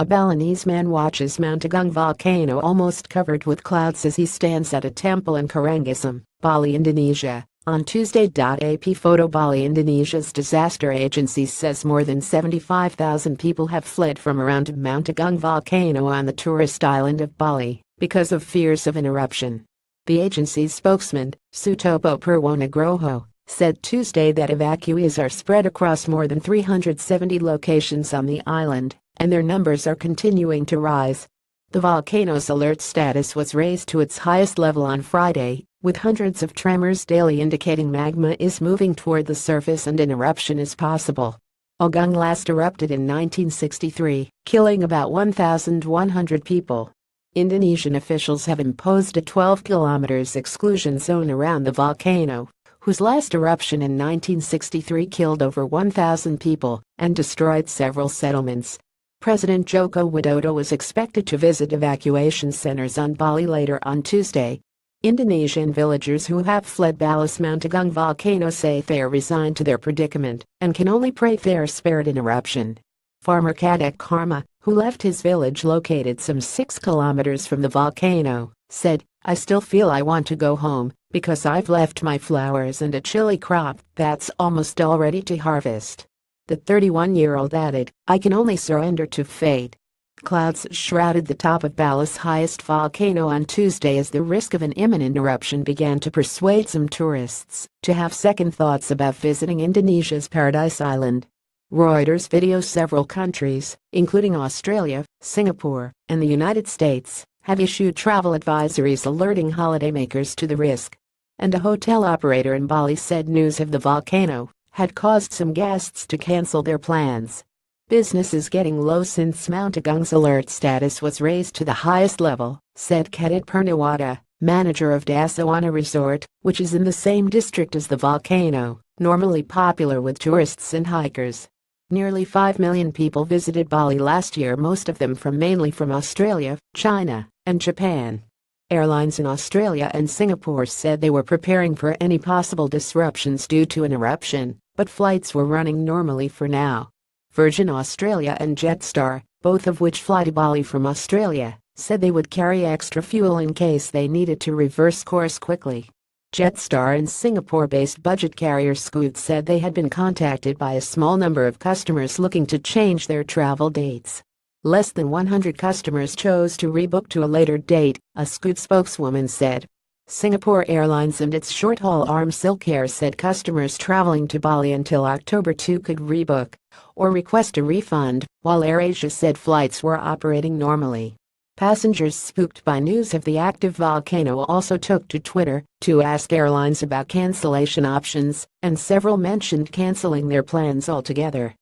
A Balinese man watches Mount Agung volcano almost covered with clouds as he stands at a temple in Karangasem, Bali, Indonesia, on Tuesday. AP photo. Bali, Indonesia's disaster agency says more than 75,000 people have fled from around Mount Agung volcano on the tourist island of Bali because of fears of an eruption. The agency's spokesman, Sutopo Purwonugroho, said Tuesday that evacuees are spread across more than 370 locations on the island, and their numbers are continuing to rise. The volcano's alert status was raised to its highest level on Friday, with hundreds of tremors daily indicating magma is moving toward the surface and an eruption is possible. Agung last erupted in 1963, killing about 1,100 people. Indonesian officials have imposed a 12 km exclusion zone around the volcano, whose last eruption in 1963 killed over 1,000 people and destroyed several settlements. President Joko Widodo was expected to visit evacuation centers on Bali later on Tuesday. Indonesian villagers who have fled Bali's Mount Agung volcano say they are resigned to their predicament and can only pray they are spared an eruption. Farmer Kadek Karma, who left his village located some 6 kilometers from the volcano, said, "I still feel I want to go home because I've left my flowers and a chili crop that's almost all ready to harvest." The 31-year-old added, "I can only surrender to fate." Clouds shrouded the top of Bali's highest volcano on Tuesday as the risk of an imminent eruption began to persuade some tourists to have second thoughts about visiting Indonesia's Paradise Island. Reuters video. Several countries, including Australia, Singapore, and the United States, have issued travel advisories alerting holidaymakers to the risk. And a hotel operator in Bali said news of the volcano had caused some guests to cancel their plans. Business is getting low since Mount Agung's alert status was raised to the highest level, said Kedit Purnawata, manager of Dasawana Resort, which is in the same district as the volcano, normally popular with tourists and hikers. Nearly 5 million people visited Bali last year, most of them mainly from Australia, China, and Japan. Airlines in Australia and Singapore said they were preparing for any possible disruptions due to an eruption, but flights were running normally for now. Virgin Australia and Jetstar, both of which fly to Bali from Australia, said they would carry extra fuel in case they needed to reverse course quickly. Jetstar and Singapore-based budget carrier Scoot said they had been contacted by a small number of customers looking to change their travel dates. Less than 100 customers chose to rebook to a later date, a Scoot spokeswoman said. Singapore Airlines and its short-haul arm Silkair said customers traveling to Bali until October 2 could rebook or request a refund, while AirAsia said flights were operating normally. Passengers spooked by news of the active volcano also took to Twitter to ask airlines about cancellation options, and several mentioned canceling their plans altogether.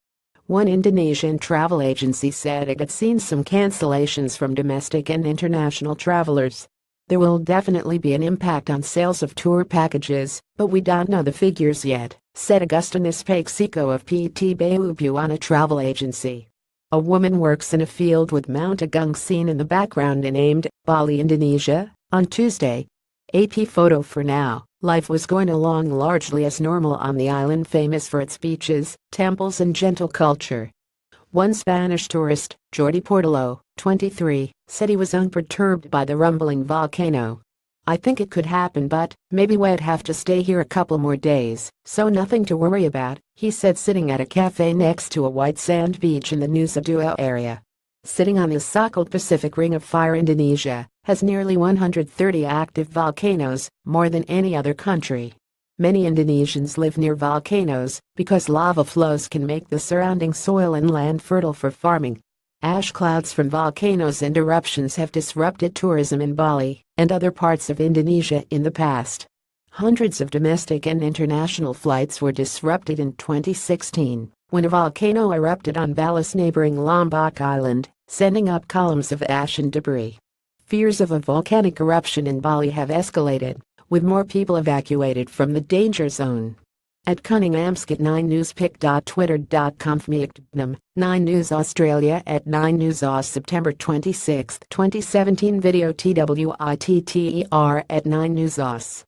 One Indonesian travel agency said it had seen some cancellations from domestic and international travelers. "There will definitely be an impact on sales of tour packages, but we don't know the figures yet," said Agustinus Paxico of PT Buana travel agency. A woman works in a field with Mount Agung seen in the background named Bali, Indonesia, on Tuesday. AP photo. For now, life was going along largely as normal on the island famous for its beaches, temples and gentle culture. One Spanish tourist, Jordi Portillo, 23, said he was unperturbed by the rumbling volcano. "I think it could happen, but maybe we'd have to stay here a couple more days, so nothing to worry about," he said, sitting at a cafe next to a white sand beach in the Nusa Dua area. Sitting on the so-called Pacific Ring of Fire, Indonesia has nearly 130 active volcanoes, more than any other country. Many Indonesians live near volcanoes because lava flows can make the surrounding soil and land fertile for farming. Ash clouds from volcanoes and eruptions have disrupted tourism in Bali and other parts of Indonesia in the past. Hundreds of domestic and international flights were disrupted in 2016 when a volcano erupted on Bali's neighboring Lombok Island, sending up columns of ash and debris. Fears of a volcanic eruption in Bali have escalated, with more people evacuated from the danger zone. At Cunningham's 9newspic.twitter.com 9 News Australia at 9 News Aus September 26, 2017 Video TWITTER at 9 News Aus.